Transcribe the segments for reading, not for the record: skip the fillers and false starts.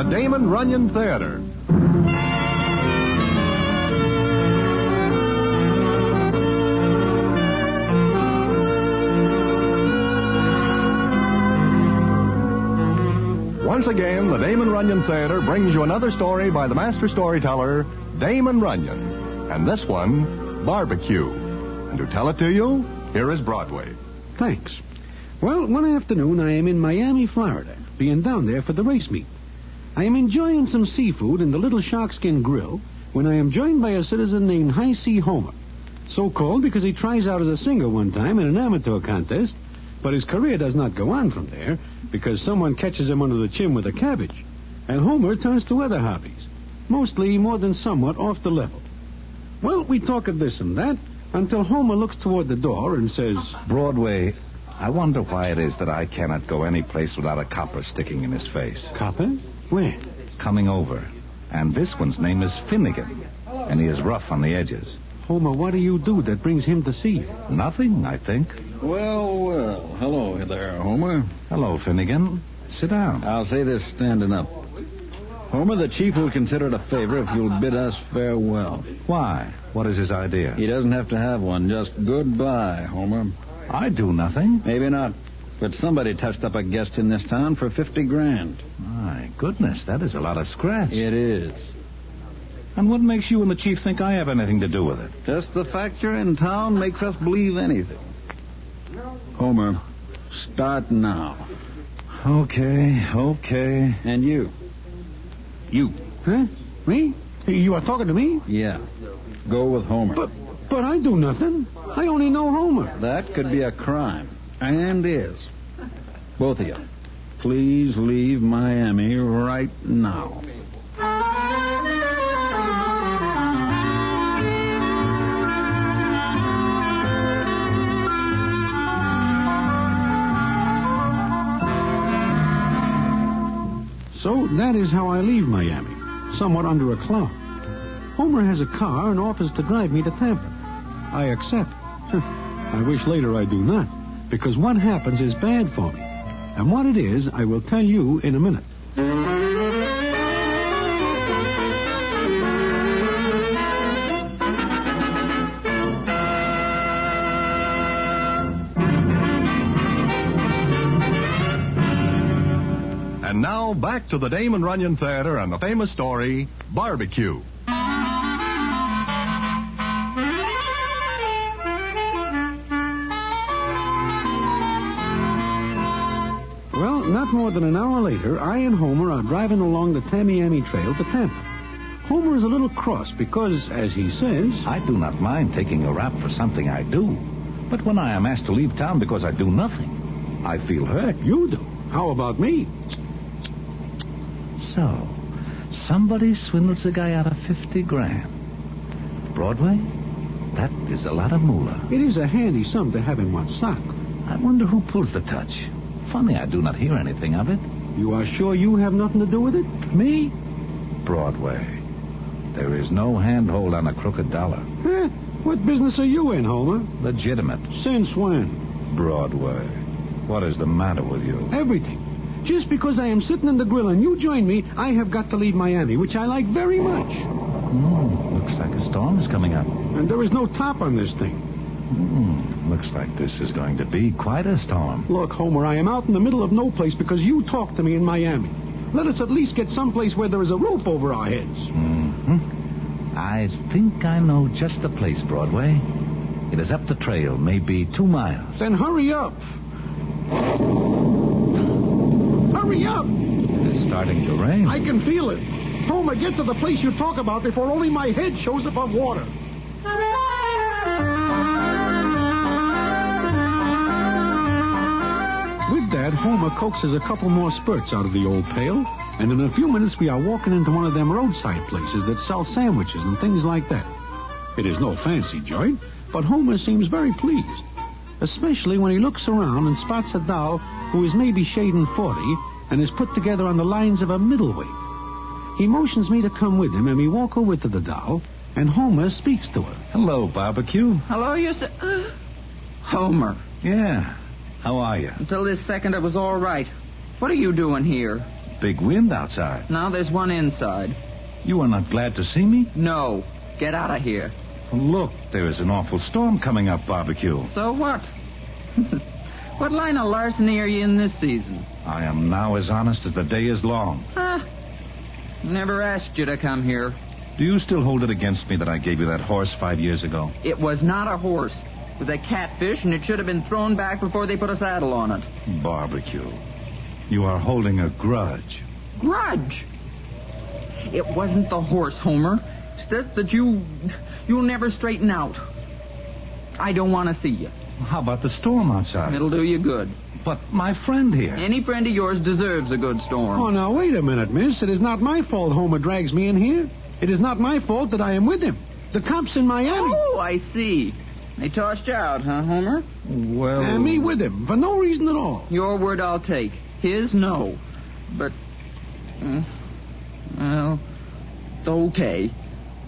Damon Runyon Theater. Once again, the Damon Runyon Theater brings you another story by the master storyteller, Damon Runyon. And this one, Barbecue. And to tell it to you, here is Broadway. Thanks. Well, one afternoon I am in Miami, Florida, being down there for the race meet. I am enjoying some seafood in the Little Sharkskin Grill when I am joined by a citizen named High C. Homer. So called because he tries out as a singer one time in an amateur contest, but his career does not go on from there because someone catches him under the chin with a cabbage. And Homer turns to other hobbies, mostly more than somewhat off the level. Well, we talk of this and that until Homer looks toward the door and says, Broadway, I wonder why it is that I cannot go any place without a copper sticking in his face. Copper? Where? Coming over. And this one's name is Finnegan, and he is rough on the edges. Homer, what do you do that brings him to see you? Nothing, I think. Well, hello there, Homer. Hello, Finnegan. Sit down. I'll say this standing up. Homer, the chief will consider it a favor if you'll bid us farewell. Why? What is his idea? He doesn't have to have one. Just goodbye, Homer. I do nothing. Maybe not. But somebody touched up a guest in this town for $50,000. My goodness, that is a lot of scratch. It is. And what makes you and the chief think I have anything to do with it? Just the fact you're in town makes us believe anything. Homer, start now. Okay. And you. You. Huh? Me? You are talking to me? Yeah. Go with Homer. But I do nothing. I only know Homer. That could be a crime. And is. Both of you. Please leave Miami right now. So that is how I leave Miami, somewhat under a cloud. Homer has a car and offers to drive me to Tampa. I accept. I wish later I do not, because what happens is bad for me. And what it is, I will tell you in a minute. And now, back to the Damon Runyon Theater and the famous story, Barbecue. Well, not more than an hour later, I and Homer are driving along the Tamiami Trail to Tampa. Homer is a little cross because, as he says... I do not mind taking a rap for something I do. But when I am asked to leave town because I do nothing, I feel hurt. You do. How about me? So, somebody swindles a guy out of $50,000. Broadway? That is a lot of moolah. It is a handy sum to have in one's sock. I wonder who pulls the touch. Funny I do not hear anything of it. You are sure you have nothing to do with it? Me? Broadway. There is no handhold on a crooked dollar. Huh? What business are you in, Homer? Legitimate. Since when? Broadway. What is the matter with you? Everything. Just because I am sitting in the grill and you join me, I have got to leave Miami, which I like very much. Looks like a storm is coming up. And there is no top on this thing. Looks like this is going to be quite a storm. Look, Homer, I am out in the middle of no place because you talked to me in Miami. Let us at least get someplace where there is a rope over our heads. I think I know just the place, Broadway. It is up the trail, maybe 2 miles. Then hurry up. Hurry up! It is starting to rain. I can feel it. Homer, get to the place you talk about before only my head shows above water. With that, Homer coaxes a couple more spurts out of the old pail, and in a few minutes we are walking into one of them roadside places that sell sandwiches and things like that. It is no fancy joint, but Homer seems very pleased, especially when he looks around and spots a doll who is maybe shading 40 and is put together on the lines of a middleweight. He motions me to come with him, and we walk over to the doll, and Homer speaks to her. Hello, Barbecue. Hello, you say... Homer. Yeah. How are you? Until this second, it was all right. What are you doing here? big wind outside. Now there's one inside. You are not glad to see me? No. Get out of here. Look, there is an awful storm coming up, Barbecue. So what? What line of larceny are you in this season? I am now as honest as the day is long. Never asked you to come here. Do you still hold it against me that I gave you that horse 5 years ago? It was not a horse. It was a catfish, and it should have been thrown back before they put a saddle on it. Barbecue, you are holding a grudge. Grudge? It wasn't the horse, Homer. It's just that you'll never straighten out. I don't want to see you. How about the storm outside? It'll do you good. But my friend here... Any friend of yours deserves a good storm. Oh, now, wait a minute, miss. It is not my fault Homer drags me in here. It is not my fault that I am with him. The cops in Miami. Oh, I see. They tossed you out, huh, Homer? Well... And me with him, for no reason at all. Your word I'll take. His, no. But, well, okay.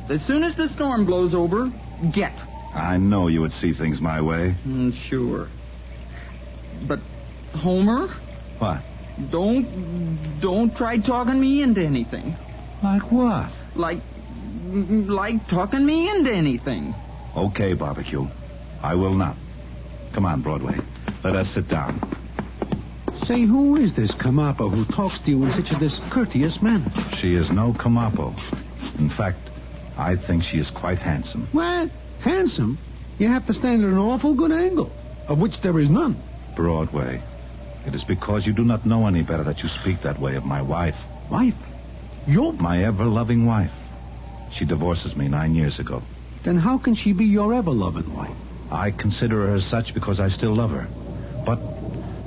As soon as the storm blows over, get. I know you would see things my way. Sure. But, Homer? What? Don't try talking me into anything. Like what? Like talking me into anything. Okay, Barbecue. I will not. Come on, Broadway. Let us sit down. Say, who is this Kamapo who talks to you in such a discourteous manner? She is no Kamapo. In fact, I think she is quite handsome. What? Handsome? You have to stand at an awful good angle, of which there is none. Broadway, it is because you do not know any better that you speak that way of my wife. Wife? My ever-loving wife. She divorces me 9 years ago. Then how can she be your ever-loving wife? I consider her as such because I still love her. But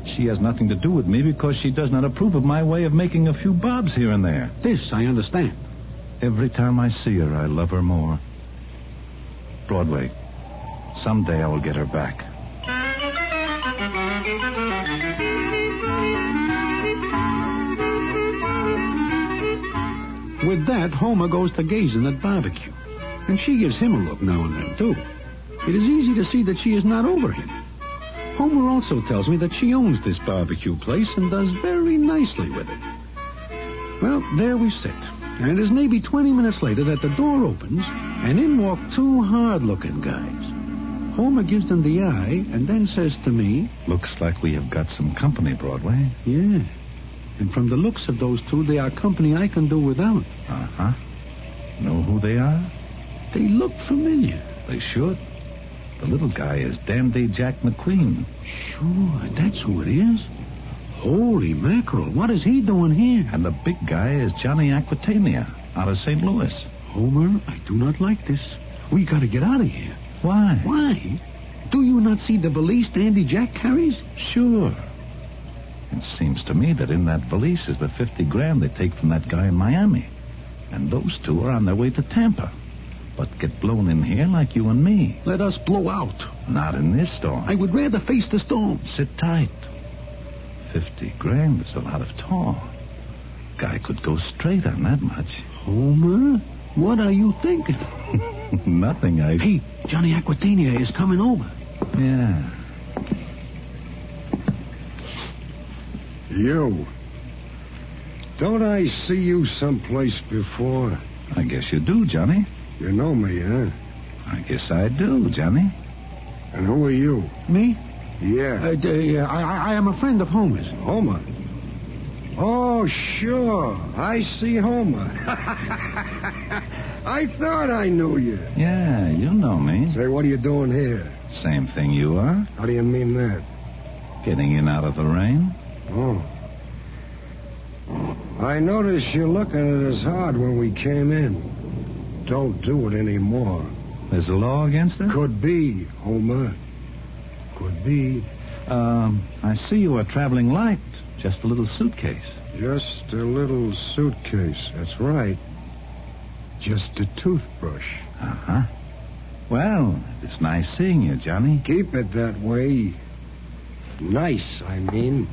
she has nothing to do with me because she does not approve of my way of making a few bobs here and there. This I understand. Every time I see her, I love her more. Broadway, someday I will get her back. With that, Homer goes to gazing at Barbecue. And she gives him a look now and then, too. It is easy to see that she is not over him. Homer also tells me that she owns this barbecue place and does very nicely with it. Well, there we sit. And it is maybe 20 minutes later that the door opens, and in walk two hard-looking guys. Homer gives them the eye and then says to me... Looks like we have got some company, Broadway. Yeah. And from the looks of those two, they are company I can do without. Uh-huh. Know who they are? They look familiar. They should. The little guy is Dandy Jack McQueen. Sure, that's who it is. Holy mackerel, what is he doing here? And the big guy is Johnny Aquitania, out of St. Louis. Homer, I do not like this. We got to get out of here. Why? Why? Do you not see the valise Dandy Jack carries? Sure. It seems to me that in that valise is the $50,000 they take from that guy in Miami. And those two are on their way to Tampa. But get blown in here like you and me. Let us blow out. Not in this storm. I would rather face the storm. Sit tight. $50,000 is a lot of talk. Guy could go straight on that much. Homer, what are you thinking? Nothing, Hey, Johnny Aquitania is coming over. Yeah. You. Don't I see you someplace before? I guess you do, Johnny. You know me, huh? I guess I do, Johnny. And who are you? Me? Yeah. I am a friend of Homer's. Homer? Oh, sure. I see Homer. I thought I knew you. Yeah, you know me. Say, what are you doing here? Same thing you are. How do you mean that? Getting in out of the rain. Oh. I noticed you looking at us hard when we came in. Don't do it anymore. There's a law against it? Could be, Homer. Could be. I see you are traveling light. Just a little suitcase. Just a little suitcase. That's right. Just a toothbrush. Uh-huh. Well, it's nice seeing you, Johnny. Keep it that way. Nice, I mean.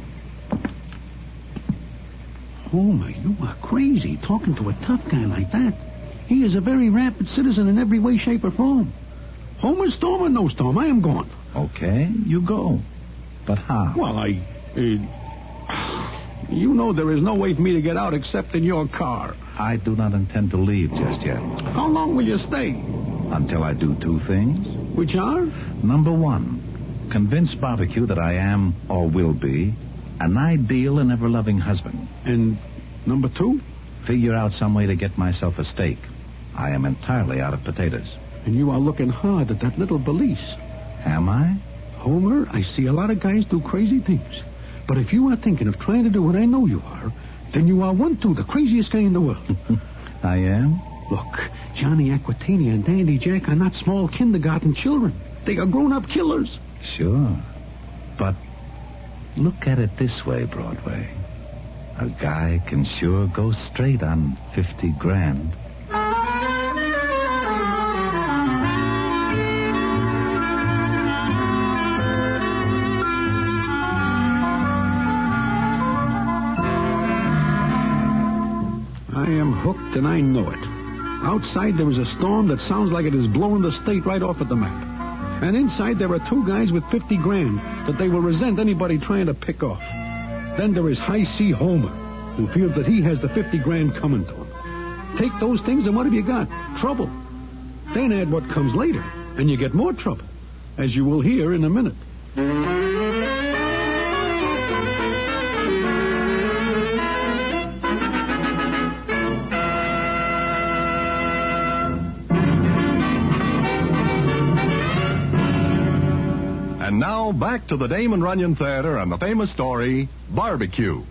Homer, you are crazy talking to a tough guy like that. He is a very rapid citizen in every way, shape, or form. Homer, storm or no storm, I am gone. Okay, you go. But how? Well, You know there is no way for me to get out except in your car. I do not intend to leave just yet. How long will you stay? Until I do two things. Which are? Number one, convince Barbecue that I am, or will be, an ideal and ever-loving husband. And number two? Figure out some way to get myself a steak. I am entirely out of potatoes. And you are looking hard at that little valise. Am I? Homer, I see a lot of guys do crazy things. But if you are thinking of trying to do what I know you are, then you are the craziest guy in the world. I am? Look, Johnny Aquitania and Dandy Jack are not small kindergarten children. They are grown-up killers. Sure. But look at it this way, Broadway. A guy can sure go straight on 50 grand. I am hooked, and I know it. Outside, there is a storm that sounds like it is blowing the state right off at the map. And inside, there are two guys with 50 grand that they will resent anybody trying to pick off. Then there is High C Homer, who feels that he has the 50 grand coming to him. Take those things, and what have you got? Trouble. Then add what comes later, and you get more trouble, as you will hear in a minute. And now, back to the Damon Runyon Theater and the famous story, Barbecue.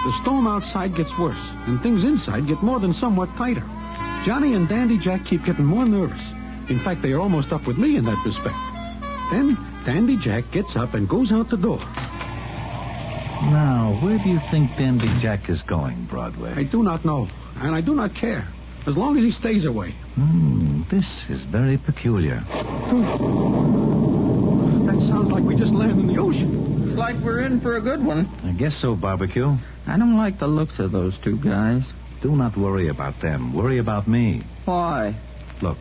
The storm outside gets worse, and things inside get more than somewhat tighter. Johnny and Dandy Jack keep getting more nervous. In fact, they are almost up with me in that respect. Then Dandy Jack gets up and goes out the door. Now, where do you think Dandy Jack is going, Broadway? I do not know, and I do not care, as long as he stays away. This is very peculiar. That sounds like we just landed in the ocean. Looks like we're in for a good one. I guess so, Barbecue. I don't like the looks of those two guys. Do not worry about them. Worry about me. Why? Look,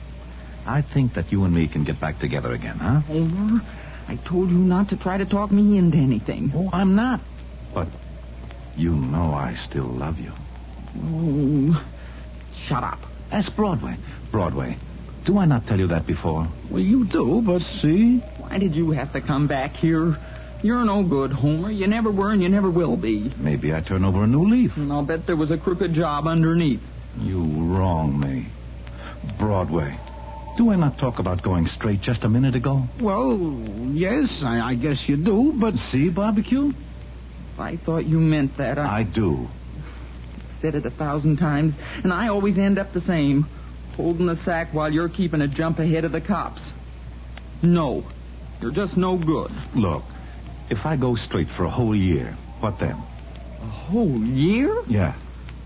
I think that you and me can get back together again, huh? Homer, I told you not to try to talk me into anything. Oh, I'm not. But you know I still love you. Oh, shut up. Ask Broadway. Broadway, do I not tell you that before? Well, you do, but... See? Why did you have to come back here? You're no good, Homer. You never were and you never will be. Maybe I turn over a new leaf. And I'll bet there was a crooked job underneath. You wrong me. Broadway, do I not talk about going straight just a minute ago? Well, yes, I guess you do, but... See, Barbecue? I thought you meant that. I do. I've said it 1,000 times, and I always end up the same. Holding the sack while you're keeping a jump ahead of the cops. No. You're just no good. Look, if I go straight for a whole year, what then? A whole year? Yeah.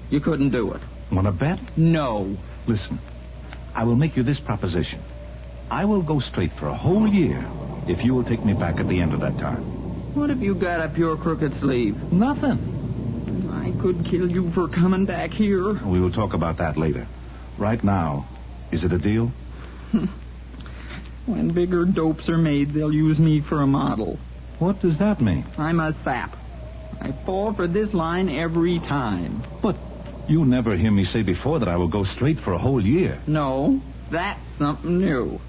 You couldn't do it. Want to bet? No. Listen, I will make you this proposition. I will go straight for a whole year if you will take me back at the end of that time. What have you got up your crooked sleeve? Nothing. I could kill you for coming back here. We will talk about that later. Right now, is it a deal? When bigger dopes are made, they'll use me for a model. What does that mean? I'm a sap. I fall for this line every time. But you never hear me say before that I will go straight for a whole year. No, that's something new.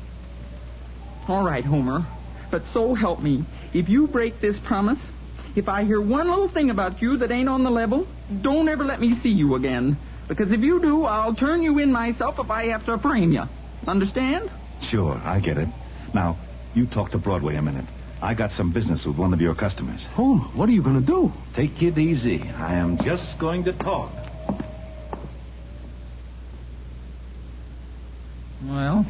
All right, Homer. But so help me, if you break this promise, if I hear one little thing about you that ain't on the level, don't ever let me see you again. Because if you do, I'll turn you in myself if I have to frame you. Understand? Sure, I get it. Now, you talk to Broadway a minute. I got some business with one of your customers. Homer, what are you going to do? Take it easy. I am just going to talk. Well,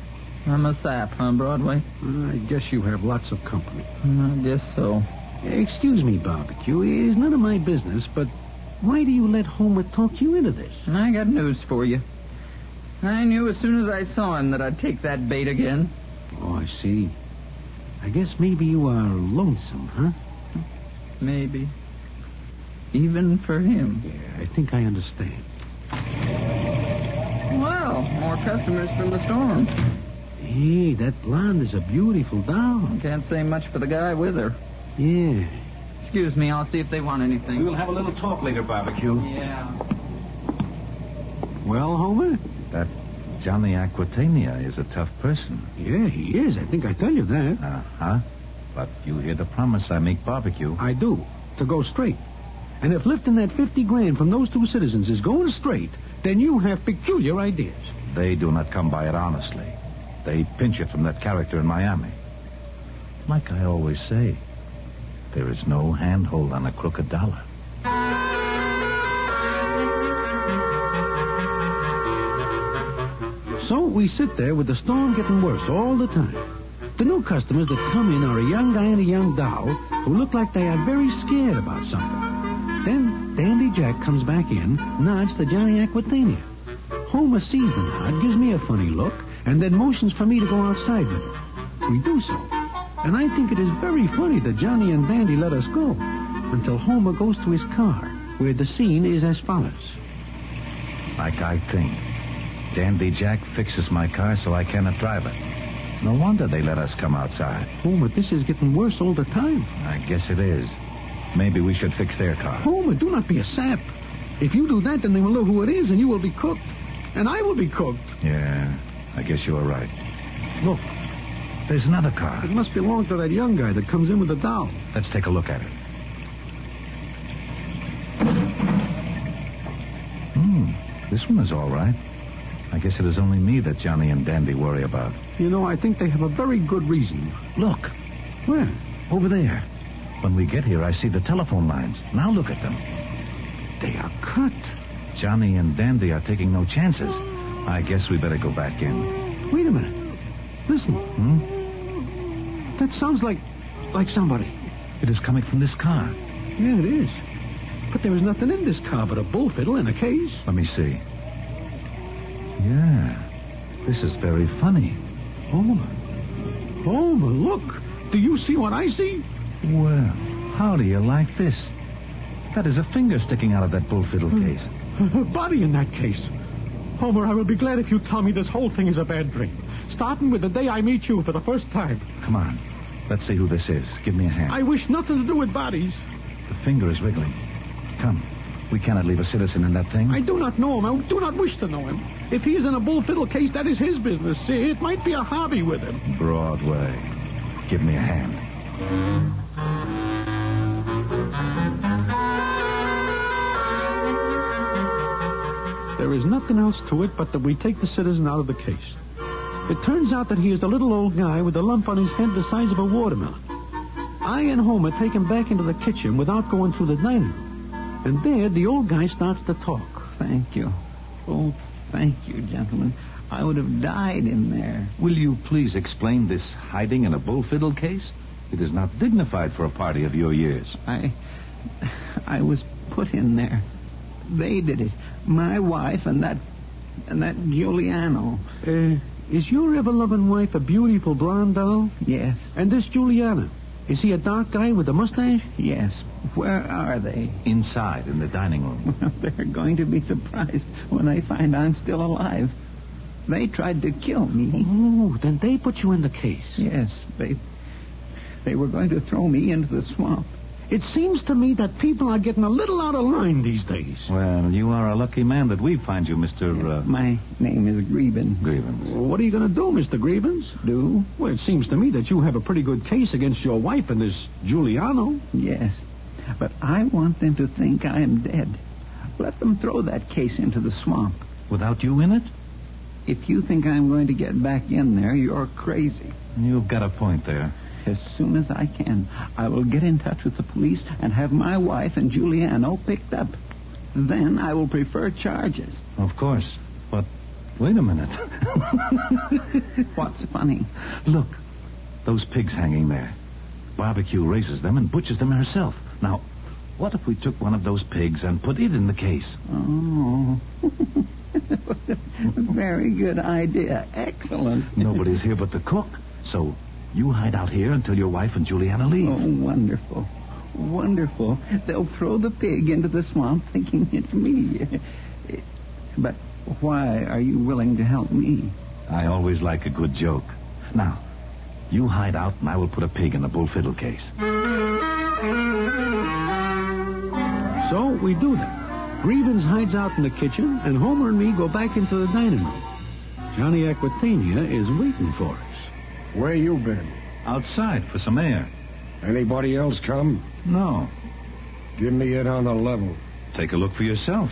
I'm a sap, huh, Broadway? I guess you have lots of company. I guess so. Excuse me, Barbecue. It is none of my business, but why do you let Homer talk you into this? I got news for you. I knew as soon as I saw him that I'd take that bait again. Oh, I see. I guess maybe you are lonesome, huh? Maybe. Even for him. Yeah, I think I understand. Well, More customers from the storm. Hey, that blonde is a beautiful doll. Can't say much for the guy with her. Yeah. Excuse me, I'll see if they want anything. We'll have a little talk later, Barbecue. Yeah. Well, Homer? That Johnny Aquitania is a tough person. Yeah, he is. I think I tell you that. Uh-huh. But you hear the promise I make, Barbecue. I do. To go straight. And if lifting that 50 grand from those two citizens is going straight, then you have peculiar ideas. They do not come by it honestly. They pinch it from that character in Miami. Like I always say, there is no handhold on a crooked dollar. So we sit there with the storm getting worse all the time. The new customers that come in are a young guy and a young doll who look like they are very scared about something. Then Dandy Jack comes back in, nods to Johnny Aquitania. Homer sees the nod, gives me a funny look, and then motions for me to go outside with him. We do so. And I think it is very funny that Johnny and Dandy let us go until Homer goes to his car, where the scene is as follows. Like I think. Dandy Jack fixes my car so I cannot drive it. No wonder they let us come outside. Homer, this is getting worse all the time. I guess it is. Maybe we should fix their car. Homer, do not be a sap. If you do that, then they will know who it is, and you will be cooked. And I will be cooked. Yeah, I guess you are right. Look, There's another car. it must belong to that young guy that comes in with the doll. Let's take a look at it. This one is all right. I guess it is only me that Johnny and Dandy worry about. You know, I think they have a very good reason. Look, Where? over there. When we get here, I see the telephone lines. Now look at them. They are cut. Johnny and Dandy are taking no chances. I guess we better go back in. Wait a minute. Listen. That sounds like somebody. It is coming from this car. Yeah, it is. But there is nothing in this car but a bull fiddle and a case. Let me see. Yeah, this is very funny. Homer, look. Do you see what I see? Well, how do you like this? That is a finger sticking out of that bull fiddle case. A body in that case. Homer, I will be glad if you tell me this whole thing is a bad dream. Starting with the day I meet you for the first time. Come on. Let's see who this is. Give me a hand. I wish nothing to do with bodies. The finger is wiggling. Come. We cannot leave a citizen in that thing. I do not know him. I do not wish to know him. If he is in a bull fiddle case, that is his business. See, it might be a hobby with him. Broadway. Give me a hand. There is nothing else to it but that we take the citizen out of the case. It turns out that he is a little old guy with a lump on his head the size of a watermelon. I and Homer take him back into the kitchen without going through the dining room. And there, the old guy starts to talk. Thank you. Oh, thank you, gentlemen. I would have died in there. Will you please explain this hiding in a bull fiddle case? It is not dignified for a party of your years. I was put in there. They did it. My wife and that Giuliano. Is your ever-loving wife a beautiful blonde doll? Yes. And this Giuliano, is he a dark guy with a mustache? Yes. Where are they? Inside, in the dining room. They're going to be surprised when they find I'm still alive. They tried to kill me. Oh, then they put you in the case. Yes, they were going to throw me into the swamp. It seems to me that people are getting a little out of line these days. Well, you are a lucky man that we find you, Mr. My name is Grievin. Grievance. What are you going to do, Mr. Grievance? Do? Well, it seems to me that you have a pretty good case against your wife and this Giuliano. Yes. But I want them to think I am dead. Let them throw that case into the swamp. Without you in it? If you think I'm going to get back in there, you're crazy. You've got a point there. As soon as I can, I will get in touch with the police and have my wife and Giuliano picked up. Then I will prefer charges. Of course. But wait a minute. What's funny? Look, those pigs hanging there. Barbecue raises them and butchers them herself. Now, what if we took one of those pigs and put it in the case? Oh. Very good idea. Excellent. Nobody's here but the cook. So you hide out here until your wife and Giuliano leave. Oh, wonderful. Wonderful. They'll throw the pig into the swamp thinking it's me. But Why are you willing to help me? I always like a good joke. Now, you hide out, and I will put a pig in the bull fiddle case. So we do that. Grievance hides out in the kitchen, and Homer and me go back into the dining room. Johnny Aquitania is waiting for us. Where you been? Outside for some air. Anybody else come? No. Give me it on the level. Take a look for yourself.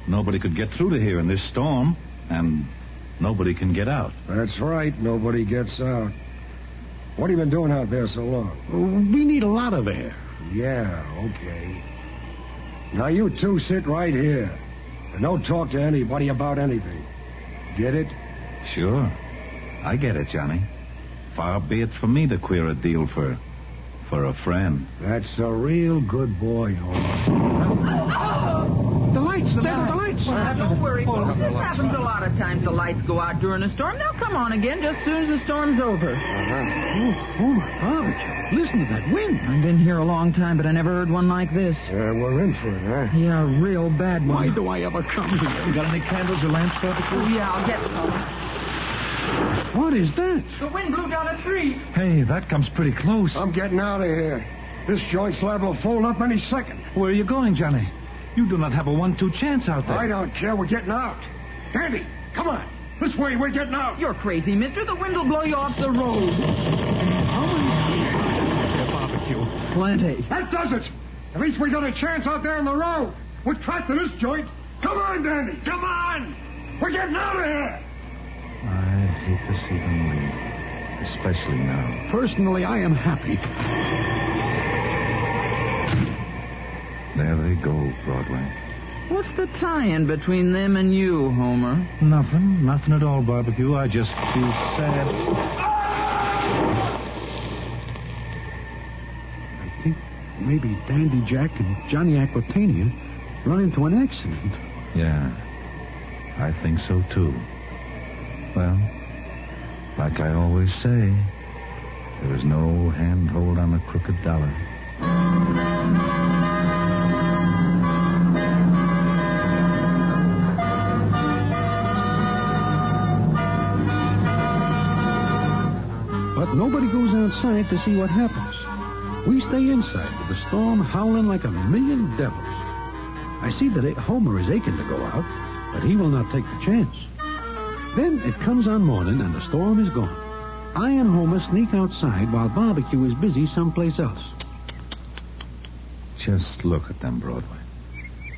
Nobody could get through to here in this storm, and nobody can get out. That's right. Nobody gets out. What have you been doing out there so long? We need a lot of air. Yeah, okay. Now you two sit right here. And don't talk to anybody about anything. Get it? Sure. I get it, Johnny. Far be it from me to queer a deal for a friend. That's a real good boy, Homer. The lights, the lights. Don't worry, folks. This happens a lot of times. The lights go out during a storm. They'll come on again just as soon as the storm's over. Oh, Homer, barbecue. Listen to that wind. I've been here a long time, but I never heard one like this. We're in for it, huh? Yeah, a real bad one. Why do I ever come here? You got any candles or lamps, Barbecue? Oh, yeah, I'll get some. What is that? The wind blew down a tree. Hey, that comes pretty close. I'm getting out of here. This joint's liable to fold up any second. Where are you going, Johnny? You do not have a 1-2 chance out there. I don't care. We're getting out. Dandy, come on. This way. We're getting out. You're crazy, mister. The wind will blow you off the road. Barbecue. Plenty. That does it. At least we got a chance out there on the road. We're trapped in this joint. Come on, Dandy. Come on. We're getting out of here. I hate to see them leave, especially now. Personally, I am happy. There they go, Broadway. What's the tie-in between them and you, Homer? Nothing at all, Barbecue. I just feel sad. I think maybe Dandy Jack and Johnny Aquitania run into an accident. Yeah, I think so, too. Well, like I always say, there is no handhold on a crooked dollar. But nobody goes outside to see what happens. We stay inside with the storm howling like a million devils. I see that Homer is aching to go out, but he will not take the chance. Then it comes on morning and the storm is gone. I and Homer sneak outside while Barbecue is busy someplace else. Just look at them, Broadway.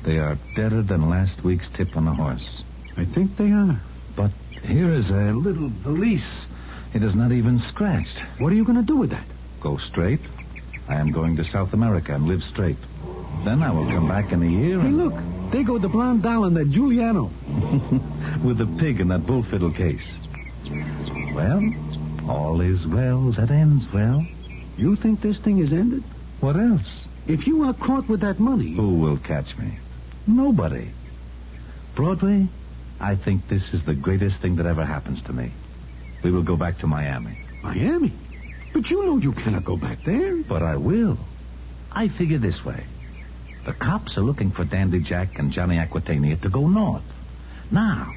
They are deader than last week's tip on the horse. I think they are. But here is a little valise. It is not even scratched. What are you going to do with that? Go straight. I am going to South America and live straight. Then I will come back in a year Hey, and... look. They go the blonde doll and that Giuliano. with the pig in that bull fiddle case. Well, all is well that ends well. You think this thing is ended? What else? If you are caught with that money... Who will catch me? Nobody. Broadway, I think this is the greatest thing that ever happens to me. We will go back to Miami. Miami? But you know you cannot go back there. But I will. I figure this way. The cops are looking for Dandy Jack and Johnny Aquitania to go north. Now,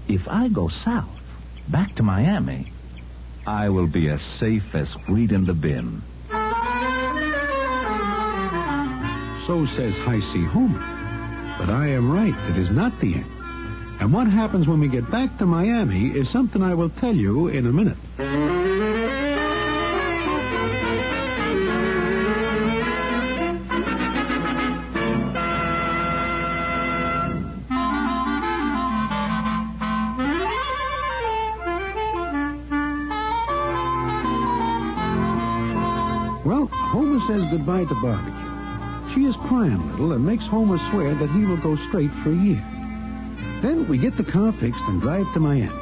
if I go south, back to Miami, I will be as safe as wheat in the bin. So says High C. Homer. But I am right. It is not the end. And what happens when we get back to Miami is something I will tell you in a minute. Well, Homer says goodbye to Barbecue. She is crying a little and makes Homer swear that he will go straight for a year. Then we get the car fixed and drive to Miami.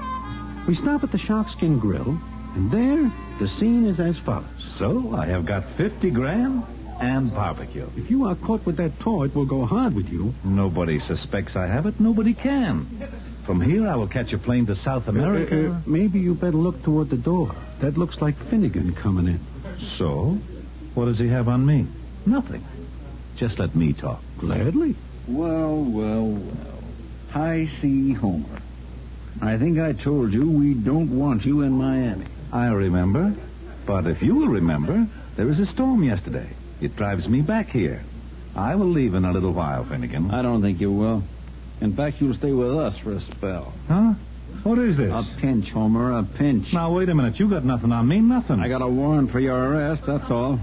We stop at the Sharkskin Grill, and there the scene is as follows. So, I have got 50 grand and barbecue. If you are caught with that toy, it will go hard with you. Nobody suspects I have it. Nobody can. From here, I will catch a plane to South America. Maybe you better look toward the door. That looks like Finnegan coming in. So? What does he have on me? Nothing. Just let me talk. Gladly. Well. I see, Homer. I think I told you we don't want you in Miami. I remember. But if you will remember, there was a storm yesterday. It drives me back here. I will leave in a little while, Finnegan. I don't think you will. In fact, you'll stay with us for a spell. Huh? What is this? A pinch, Homer, a pinch. Now, wait a minute. You got nothing on me, nothing. I got a warrant for your arrest, that's all.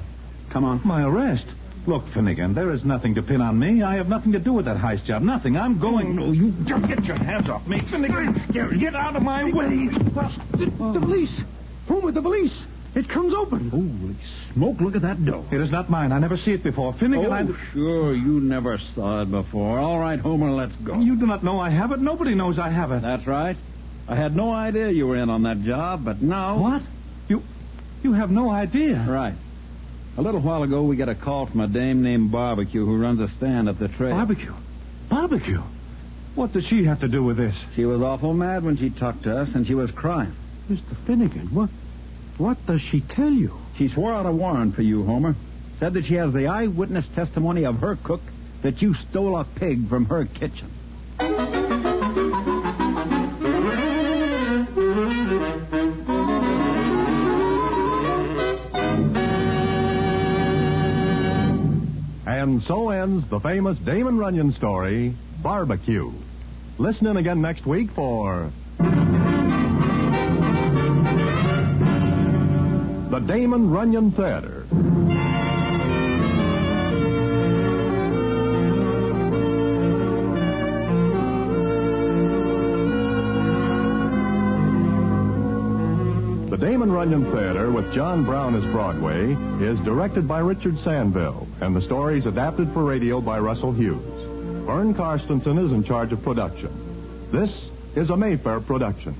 Come on. My arrest? Look, Finnegan, there is nothing to pin on me. I have nothing to do with that heist job. Nothing. I'm going... No, you just get your hands off me. Finnegan, get out of my way. The police! Homer, the police! It comes open. Holy smoke, look at that door. It is not mine. I never see it before. Finnegan, Sure, you never saw it before. All right, Homer, let's go. You do not know I have it. Nobody knows I have it. That's right. I had no idea you were in on that job, but now... What? You have no idea. Right. A little while ago, we got a call from a dame named Barbecue who runs a stand up the trail. Barbecue? What does she have to do with this? She was awful mad when she talked to us, and she was crying. Mr. Finnegan, what does she tell you? She swore out a warrant for you, Homer. Said that she has the eyewitness testimony of her cook that you stole a pig from her kitchen. And so ends the famous Damon Runyon story, Barbecue. Listen in again next week for... The Damon Runyon Theater. The Damon Runyon Theater with John Brown as Broadway is directed by Richard Sandville, and the story is adapted for radio by Russell Hughes. Vern Karstensen is in charge of production. This is a Mayfair production.